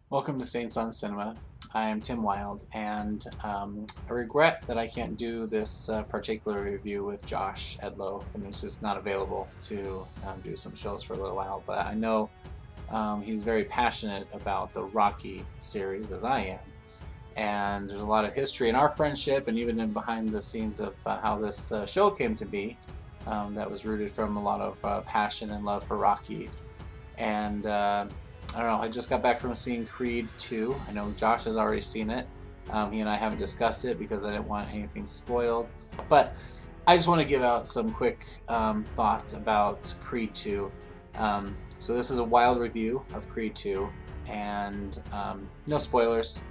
Welcome to Saints on Cinema. I am Tim Wilde, and I regret that I can't do this particular review with Josh Edlow, and he's just not available to do some shows for a little while. But I know he's very passionate about the Rocky series, as I am, and there's a lot of history in our friendship, and even in behind the scenes of how this show came to be. That was rooted from a lot of passion and love for Rocky, and I don't know. I just got back from seeing Creed 2. I know Josh has already seen it. He and I haven't discussed it because I didn't want anything spoiled. But I just want to give out some quick thoughts about Creed 2. So this is a Wilde review of Creed 2, and no spoilers.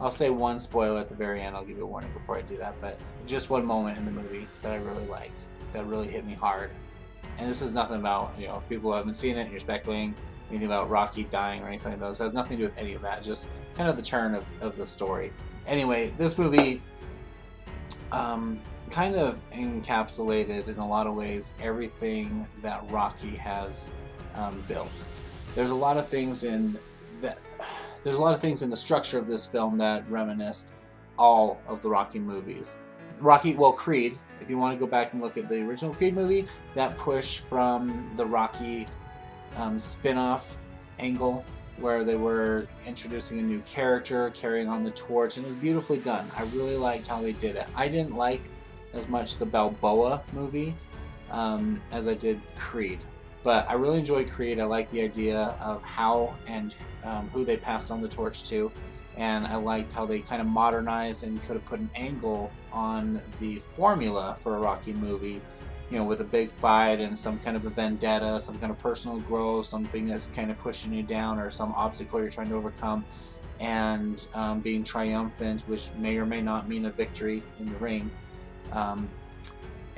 I'll say one spoiler at the very end. I'll give you a warning before I do that. But just one moment in the movie that I really liked, that really hit me hard. And this is nothing about, if people haven't seen it and you're speculating anything about Rocky dying or anything like that. This has nothing to do with any of that. Just kind of the turn of the story. Anyway, this movie kind of encapsulated in a lot of ways everything that Rocky has built. There's a lot of things in that. There's a lot of things in the structure of this film that reminisced all of the Rocky movies. Creed, if you want to go back and look at the original Creed movie, that push from the Rocky spin-off angle where they were introducing a new character, carrying on the torch, and it was beautifully done. I really liked how they did it. I didn't like as much the Balboa movie as I did Creed, but I really enjoyed Creed. I like the idea of how and who they passed on the torch to, and I liked how they kind of modernized and could have put an angle on the formula for a Rocky movie, with a big fight and some kind of a vendetta, some kind of personal growth, something that's kind of pushing you down, or some obstacle you're trying to overcome, and being triumphant, which may or may not mean a victory in the ring.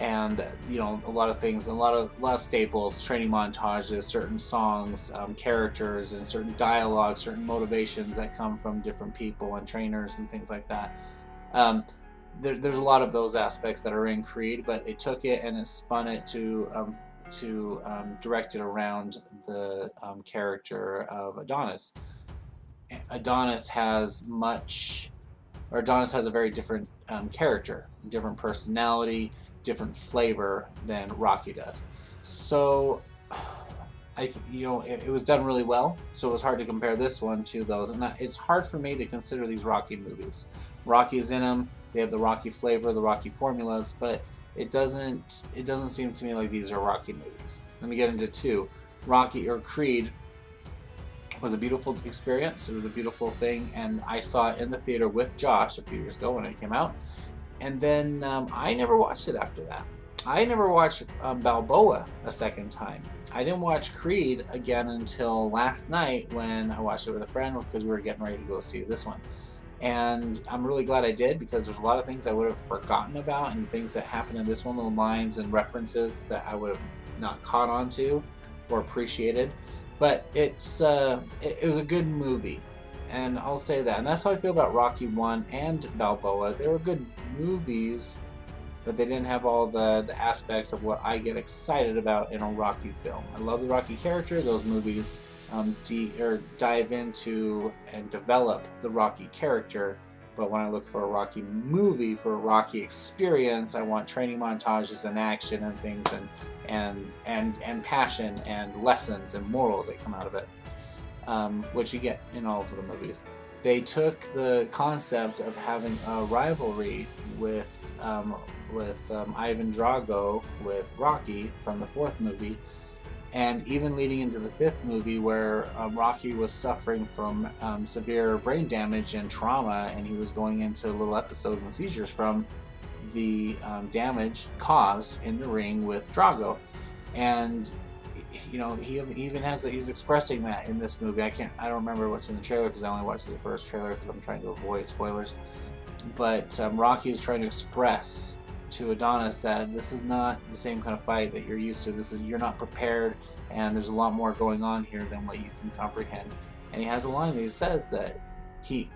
And a lot of things, a lot of staples, training montages, certain songs, characters, and certain dialogue, certain motivations that come from different people and trainers and things like that. There's a lot of those aspects that are in Creed, but they took it and it spun it to direct it around the character of Adonis. Adonis has a very different character, different personality, different flavor than Rocky does. So it was done really well, so it was hard to compare this one to those, and it's hard for me to consider these Rocky movies. Rocky's in them, they have the Rocky flavor, the Rocky formulas, but it doesn't seem to me like these are Rocky movies. Let me get into two. Creed was a beautiful experience. It was a beautiful thing, and I saw it in the theater with Josh a few years ago when it came out, and then I never watched it after that. I never watched Balboa a second time. I didn't watch Creed again until last night when I watched it with a friend because we were getting ready to go see this one. And I'm really glad I did, because there's a lot of things I would have forgotten about and things that happen in this one, little lines and references that I would have not caught on to or appreciated. But it was a good movie, and I'll say that. And that's how I feel about Rocky 1 and Balboa. They were good movies, but they didn't have all the aspects of what I get excited about in a Rocky film. I love the Rocky character. Those movies dive into and develop the Rocky character, but when I look for a Rocky movie, for a Rocky experience, I want training montages and action and things, and passion and lessons and morals that come out of it, which you get in all of the movies. They took the concept of having a rivalry with Ivan Drago with Rocky from the fourth movie, and even leading into the fifth movie, where Rocky was suffering from severe brain damage and trauma, and he was going into little episodes and seizures from the damage caused in the ring with Drago. And he's expressing that in this movie. I don't remember what's in the trailer because I only watched the first trailer because I'm trying to avoid spoilers. But Rocky is trying to express to Adonis that this is not the same kind of fight that you're used to. You're not prepared, and there's a lot more going on here than what you can comprehend. And he has a line that he says that he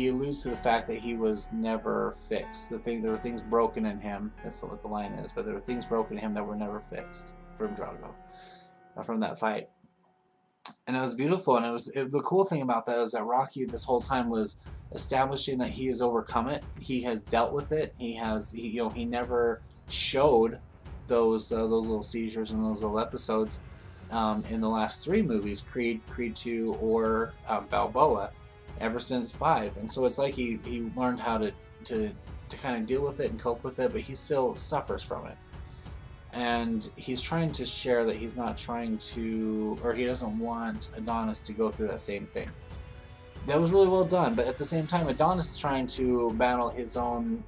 alludes to the fact that he was never fixed. There were things broken in him. That's what the line is. But there were things broken in him that were never fixed from Drago, from that fight. and it was beautiful. And the cool thing about that is that Rocky this whole time was establishing that he has overcome it. He has dealt with it. He never showed those little seizures and those little episodes in the last three movies, Creed 2, or Balboa, ever since 5. And so it's like he learned how to kind of deal with it and cope with it, but he still suffers from it. And he's trying to share that he's not trying to, or he doesn't want Adonis to go through that same thing. That was really well done, but at the same time, Adonis is trying to battle his own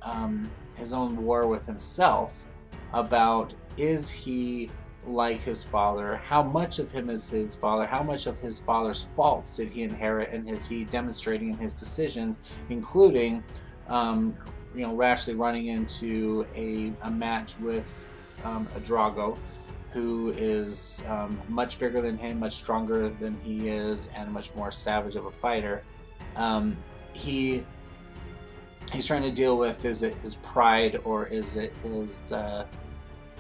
war with himself about, is he like his father? How much of him is his father? How much of his father's faults did he inherit, and is he demonstrating in his decisions, including rashly running into a match with a Drago, who is much bigger than him, much stronger than he is, and much more savage of a fighter. He's trying to deal with, is it his pride, or is it his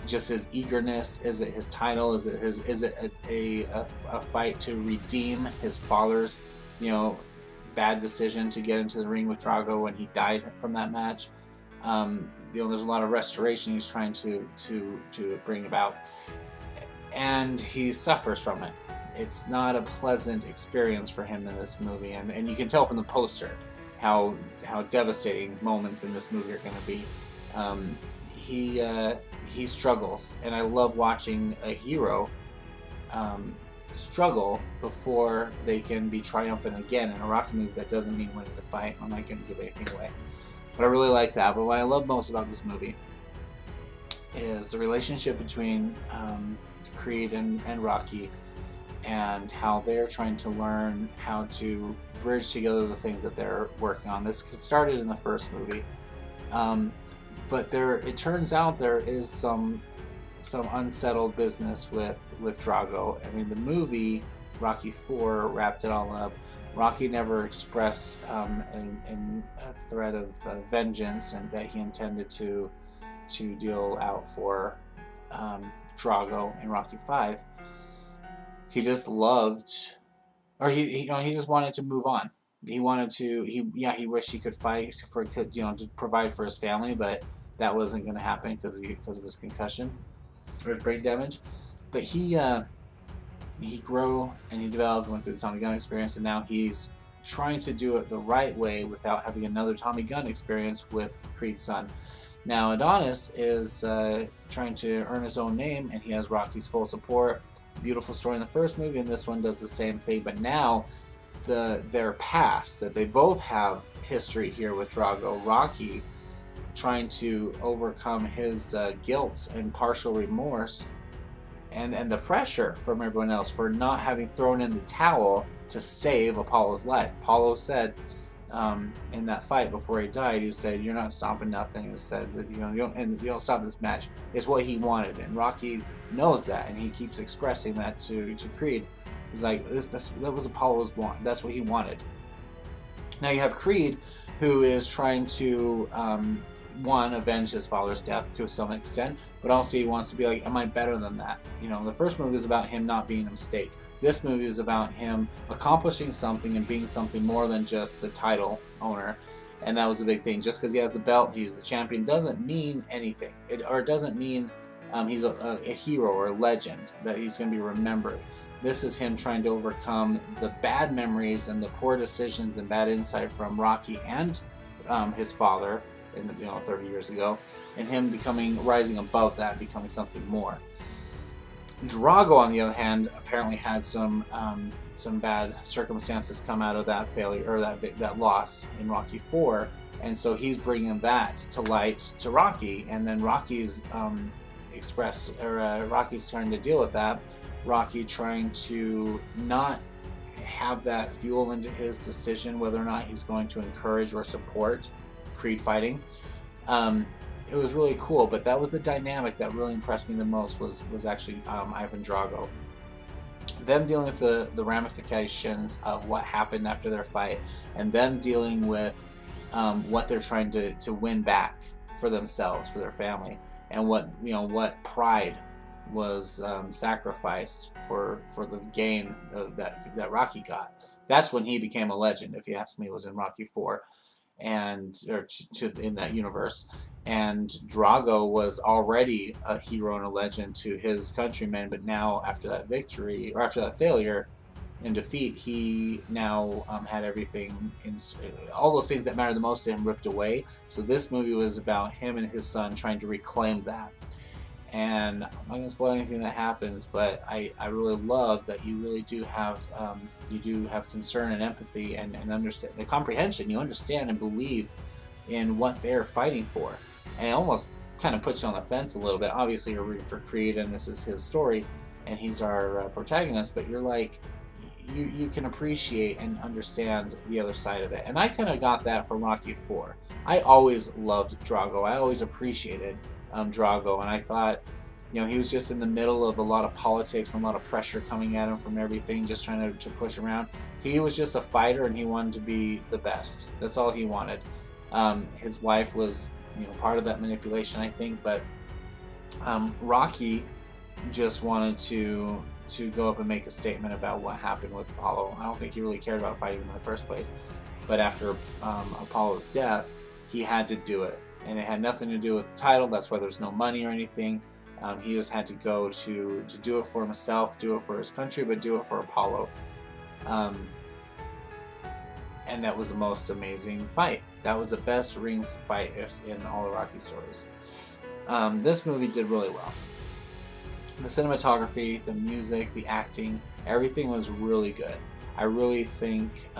just his eagerness? Is it his title? Is it a fight to redeem his father's bad decision to get into the ring with Drago when he died from that match? There's a lot of restoration he's trying to bring about, and he suffers from it. It's not a pleasant experience for him in this movie, and you can tell from the poster how devastating moments in this movie are going to be. He struggles, and I love watching a hero struggle before they can be triumphant again in a Rocky movie. That doesn't mean winning the fight. I'm not going to give anything away, but I really like that. But what I love most about this movie is the relationship between Creed and Rocky, and how they're trying to learn how to bridge together the things that they're working on. This started in the first movie, but it turns out there is some unsettled business with Drago. I mean, the movie Rocky 4 wrapped it all up. Rocky never expressed a threat of vengeance, and that he intended to deal out for Drago in Rocky 5. He just loved, or he just wanted to move on. He wanted to. He wished he could fight to provide for his family, but that wasn't going to happen because of his concussion or his brain damage. But he grew and he developed, went through the Tommy Gunn experience, and now he's trying to do it the right way without having another Tommy Gunn experience with Creed's son. Now Adonis is trying to earn his own name, and he has Rocky's full support. Beautiful story in the first movie, and this one does the same thing, but now their past, that they both have history here with Drago. Rocky trying to overcome his guilt and partial remorse, and the pressure from everyone else for not having thrown in the towel to save Apollo's life. Apollo said in that fight before he died, he said, "You're not stopping nothing." He said that you don't stop this match. It's what he wanted, and Rocky knows that, and he keeps expressing that to Creed. He's like, that was Apollo's want. That's what he wanted. Now you have Creed, who is trying to avenge his father's death to some extent, but also he wants to be like, am I better than that? The first movie is about him not being a mistake. This movie is about him accomplishing something and being something more than just the title owner, and that was a big thing. Just because he has the belt, he's the champion, doesn't mean anything. It doesn't mean he's a hero or a legend, that he's going to be remembered. This is him trying to overcome the bad memories and the poor decisions and bad insight from Rocky and his father in 30 years ago, and him rising above that, becoming something more. Drago, on the other hand, apparently had some bad circumstances come out of that failure, or that loss in Rocky 4, and so he's bringing that to light to Rocky, and then Rocky's Rocky's trying to deal with that. Rocky trying to not have that fuel into his decision whether or not he's going to encourage or support Creed fighting. It was really cool, but that was the dynamic that really impressed me the most, was actually Ivan Drago. Them dealing with the ramifications of what happened after their fight, and them dealing with what they're trying to win back for themselves, for their family, and what pride sacrificed for the gain of that Rocky got. That's when he became a legend. If you ask me, was in Rocky 4, and in that universe. And Drago was already a hero and a legend to his countrymen, but now after that victory, or after that failure and defeat, he now had everything, all those things that mattered the most to him, ripped away. So this movie was about him and his son trying to reclaim that. And I'm not going to spoil anything that happens, but I really love that you really do have concern and empathy and understand the comprehension. You understand and believe in what they're fighting for, and it almost kind of puts you on the fence a little bit. Obviously, you're rooting for Creed, and this is his story, and he's our protagonist. But you're like, you can appreciate and understand the other side of it. And I kind of got that from Rocky 4. I always loved Drago. I always appreciated Drago, and I thought, he was just in the middle of a lot of politics and a lot of pressure coming at him from everything, just trying to push around. He was just a fighter, and he wanted to be the best. That's all he wanted. His wife was, part of that manipulation, I think, but Rocky just wanted to go up and make a statement about what happened with Apollo. I don't think he really cared about fighting him in the first place, but after Apollo's death, he had to do it. And it had nothing to do with the title. That's why there's no money or anything. He just had to go to do it for himself, do it for his country, but do it for Apollo. And that was the most amazing fight. That was the best ring fight in all the Rocky stories. This movie did really well. The cinematography, the music, the acting, everything was really good. I really think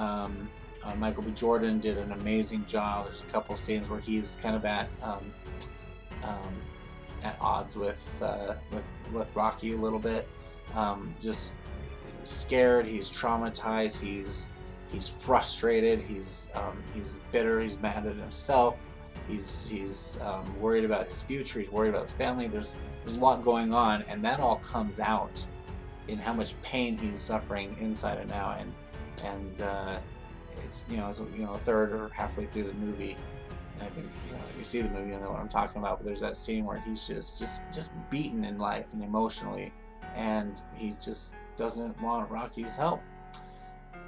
Michael B. Jordan did an amazing job. There's a couple scenes where he's kind of at odds with Rocky a little bit. Just scared. He's traumatized. He's frustrated. He's bitter. He's mad at himself. He's worried about his future. He's worried about his family. There's a lot going on, and that all comes out in how much pain he's suffering inside and out. And it's a third or halfway through the movie, and I think if you see the movie, you know what I'm talking about. But there's that scene where he's just beaten in life and emotionally, and he just doesn't want Rocky's help.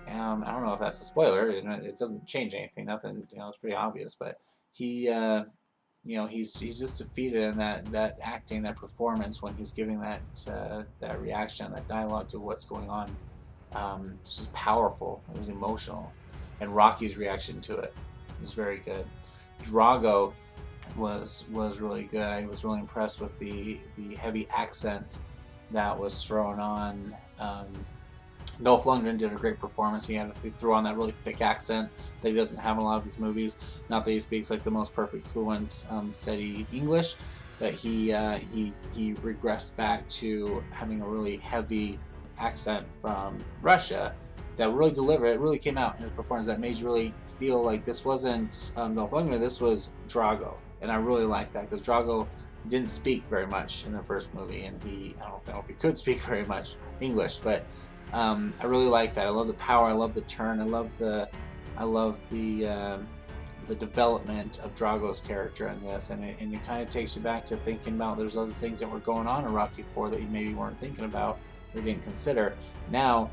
I don't know if that's a spoiler. It doesn't change anything. Nothing. It's pretty obvious. But he, he's just defeated in that acting, that performance when he's giving that reaction, that dialogue to what's going on. It's just powerful. It was emotional. And Rocky's reaction to it was very good. Drago was really good. I was really impressed with the heavy accent that was thrown on. Dolph Lundgren did a great performance. He threw on that really thick accent that he doesn't have in a lot of his movies. Not that he speaks like the most perfect, fluent, steady English, but he regressed back to having a really heavy accent from Russia that really delivered. It really came out in his performance that made you really feel like this wasn't Dolph Lundgren, this was Drago. And I really like that, because Drago didn't speak very much in the first movie, and I don't know if he could speak very much English, but I really like that. I love the power. I love the turn. I love the development of Drago's character in this, and it kind of takes you back to thinking about there's other things that were going on in Rocky 4 that you maybe weren't thinking about or didn't consider. Now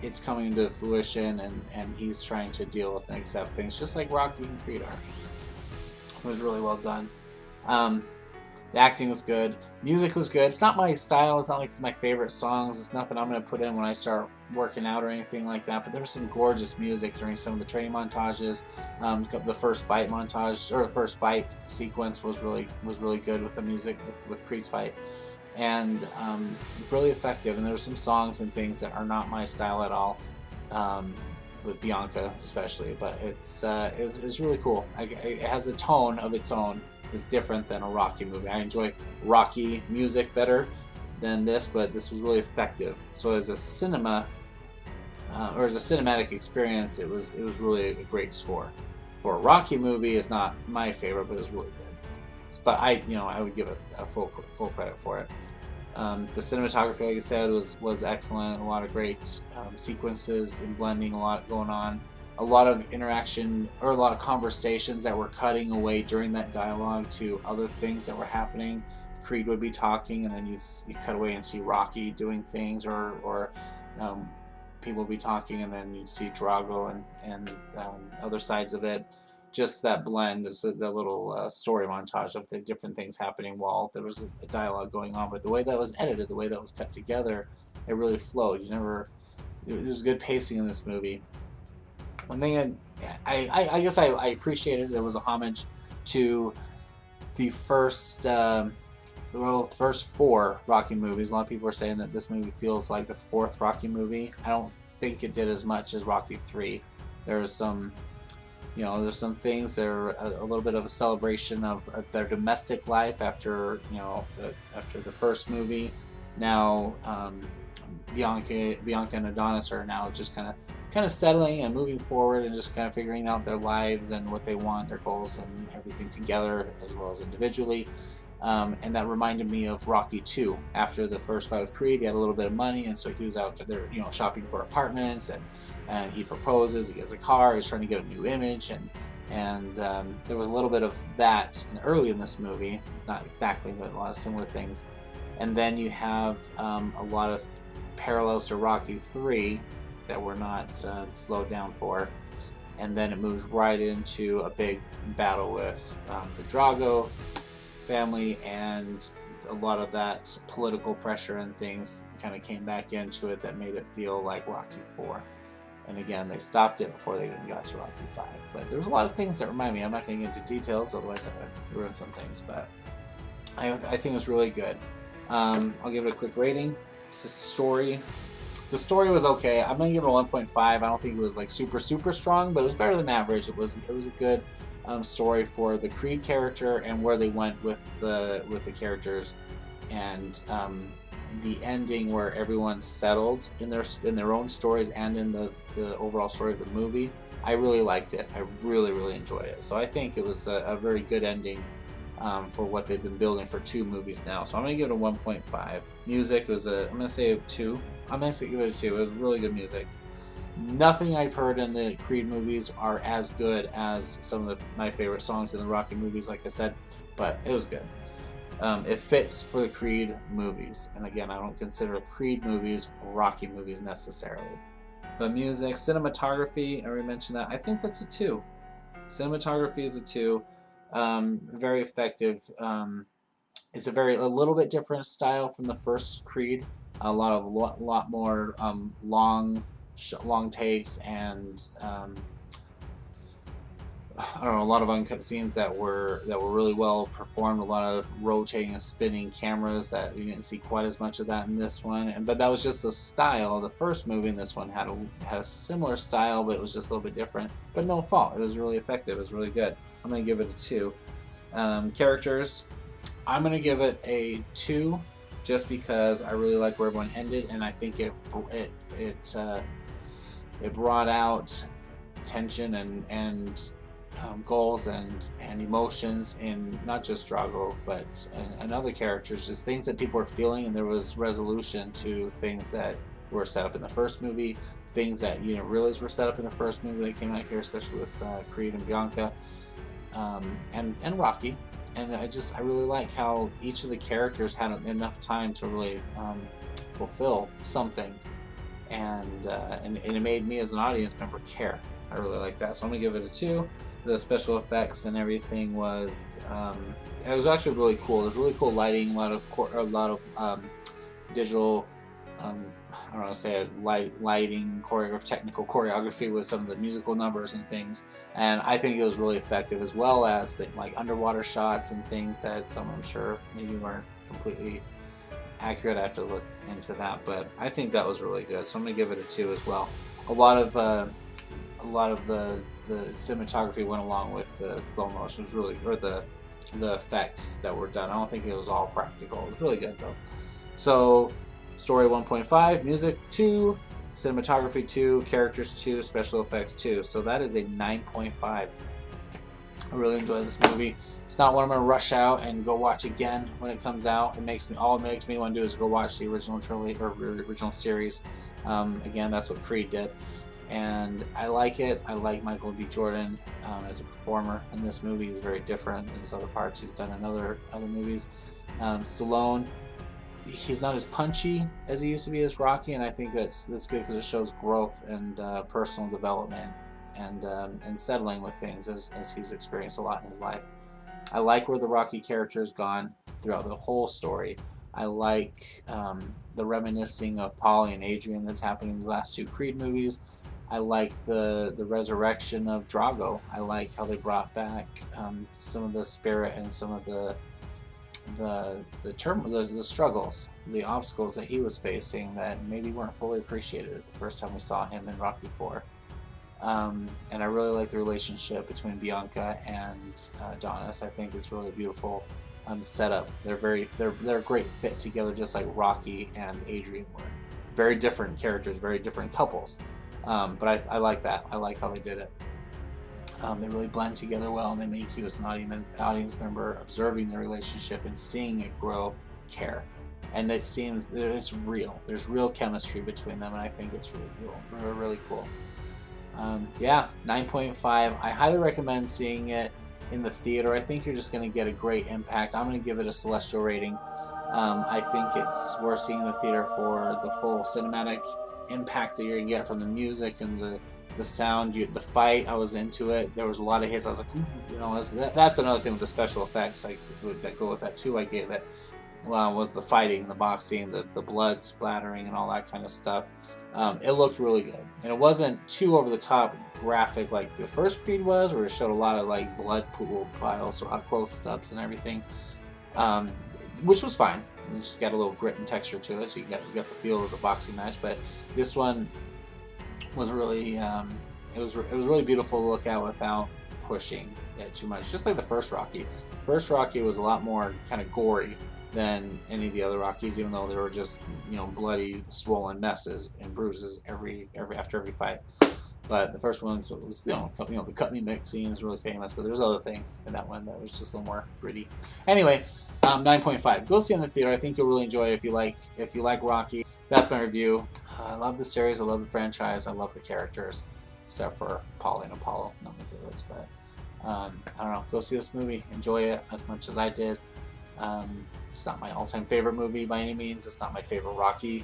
it's coming to fruition, and he's trying to deal with and accept things just like Rocky and Creed are. It was really well done. The acting was good. Music was good. It's not my style. It's not like it's my favorite songs. It's nothing I'm going to put in when I start working out or anything like that. But there was some gorgeous music during some of the training montages. The first fight montage, or the first fight sequence, was really good with the music with Creed's fight, and really effective. And there were some songs and things that are not my style at all, with Bianca especially. But it's really cool. It has a tone of its own. It's different than a Rocky movie. I enjoy Rocky music better than this, but this was really effective. So as a cinematic experience, it was really a great score. For a Rocky movie, it's not my favorite, but it's really good. But I would give it a full credit for it. The cinematography, like I said, was excellent. A lot of great sequences and blending, a lot going on. A lot of interaction, or a lot of conversations that were cutting away during that dialogue to other things that were happening, Creed would be talking, and then you cut away and see Rocky doing things, or people would be talking, and then you'd see Drago and other sides of it. Just that blend is the little story montage of the different things happening while there was a dialogue going on. But the way that was edited, the way that was cut together, it really flowed. There was good pacing in this movie. One thing I guess I appreciated, there was a homage to the first first 4 Rocky movies. A lot of people are saying that this movie feels like the 4th Rocky movie. I don't think it did as much as Rocky 3. There's some things that are a little bit of a celebration of their domestic life after after the first movie. Now Bianca and Adonis are now just kind of settling and moving forward and just kind of figuring out their lives and what they want, their goals and everything together as well as individually. And that reminded me of Rocky 2. After the first fight with Creed, he had a little bit of money, and so he was out there, shopping for apartments, and he proposes, he gets a car, he's trying to get a new image, and there was a little bit of that early in this movie, not exactly, but a lot of similar things. And then you have a lot of parallels to Rocky 3 that were not slowed down for, and then it moves right into a big battle with the Drago family, and a lot of that political pressure and things kind of came back into it that made it feel like Rocky 4. And again, they stopped it before they even got to Rocky 5. But there was a lot of things that remind me. I'm not going to get into details, otherwise I'm going to ruin some things. But I think it was really good. I'll give it a quick rating. It's a story. The story was okay. I'm going to give it a 1.5. I don't think it was like super strong, but it was better than average. It was a good story for the Creed character and where they went with the characters, and the ending where everyone's settled in their own stories and in the overall story of the movie. I really liked it. I really enjoyed it. So I think it was a very good ending for what they've been building for 2 movies now. So I'm going to give it a 1.5. Music was I'm going to say a 2. I'm going to give it a 2. It was really good music. Nothing I've heard in the Creed movies are as good as some of my favorite songs in the Rocky movies, like I said, but it was good. It fits for the Creed movies, and again, I don't consider Creed movies Rocky movies necessarily. But music, cinematography, I already mentioned that. I think that's a 2. Cinematography is a 2. Very effective. It's a little bit different style from the first Creed. A lot more long takes, and I don't know, a lot of uncut scenes that were really well performed. A lot of rotating and spinning cameras that you didn't see quite as much of that in this one. But that was just the style. The first movie in this one had a similar style, but it was just a little bit different. But no fault. It was really effective. It was really good. I'm gonna give it a 2. Characters, I'm gonna give it a 2, just because I really like where everyone ended, and I think it brought out tension and goals and emotions in not just Drago, but in other characters, just things that people were feeling, and there was resolution to things that were set up in the first movie, things that you didn't realize were set up in the first movie that came out here, especially with Creed and Bianca, and Rocky. And I really like how each of the characters had enough time to really fulfill something. And it made me as an audience member care. I really like that, so I'm gonna give it a 2. The special effects and everything was it was actually really cool. There's really cool lighting, a lot of digital I don't want to say it, lighting, technical choreography with some of the musical numbers and things, and I think it was really effective, as well as like underwater shots and things that some, I'm sure, maybe weren't completely accurate. I have to look into that, but I think that was really good, so I'm gonna give it a 2 as well. A lot of the cinematography went along with the slow motion. It was really, or the effects that were done. I don't think it was all practical. It was really good though. So story 1.5, music 2, cinematography 2, characters 2, special effects 2. So that is a 9.5. I really enjoy this movie. It's not one I'm going to rush out and go watch again when it comes out. All it makes me want to do is go watch the original trilogy or original series. Again, that's what Creed did. and I like it. I like Michael B. Jordan as a performer in this movie. He's very different than his other parts he's done in other movies. Stallone, he's not as punchy as he used to be as Rocky, and I think that's good because it shows growth and personal development and settling with things as he's experienced a lot in his life. I like where the Rocky character has gone throughout the whole story. I like the reminiscing of Paulie and Adrian that's happening in the last two Creed movies. I like the resurrection of Drago. I like how they brought back some of the spirit and some of the struggles, the obstacles that he was facing that maybe weren't fully appreciated the first time we saw him in Rocky IV. And I really like the relationship between Bianca and Adonis. I think it's really beautiful setup. They're a great fit together, just like Rocky and Adrian were. Very different characters, very different couples. But I like that. I like how they did it. They really blend together well, and they make you as an audience member observing the relationship and seeing it grow care. And it seems it's real. There's real chemistry between them, and I think it's really cool. Really cool. Yeah, 9.5. I highly recommend seeing it in the theater. I think you're just going to get a great impact. I'm going to give it a celestial rating. I think it's worth seeing in the theater for the full cinematic impact that you're going to get from the music and the sound, the fight. I was into it. There was a lot of hits. I was like, ooh, you know, that's another thing with the special effects that go with that too. I gave it was the fighting, the boxing, the blood splattering, and all that kind of stuff. It looked really good, and it wasn't too over the top graphic like the first Creed was, where it showed a lot of like blood pool piles, so up close ups and everything, which was fine. It just got a little grit and texture to it, so you got the feel of the boxing match. But this one was really it was really beautiful to look at without pushing it too much. Just like the first Rocky. The first Rocky was a lot more kind of gory than any of the other Rockies, even though they were just, you know, bloody, swollen messes and bruises after every fight. But the first one was you know the cut me mix scene is really famous, but there's other things in that one that was just a little more gritty. Anyway, 9.5. Go see it in the theater. I think you'll really enjoy it if you like Rocky. That's my review. I love the series. I love the franchise. I love the characters, except for Paulie and Apollo, not my favorites. But I don't know. Go see this movie. Enjoy it as much as I did. It's not my all-time favorite movie by any means. It's not my favorite Rocky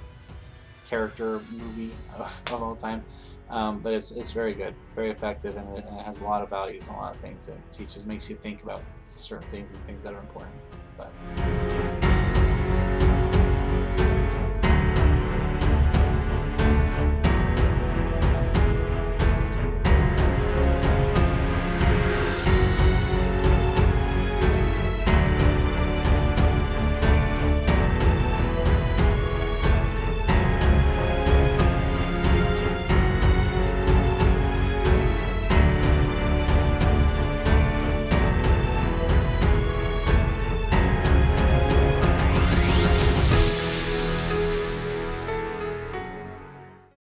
character movie of all time. But it's very good, very effective, and it has a lot of values and a lot of things that it teaches, makes you think about certain things and things that are important. But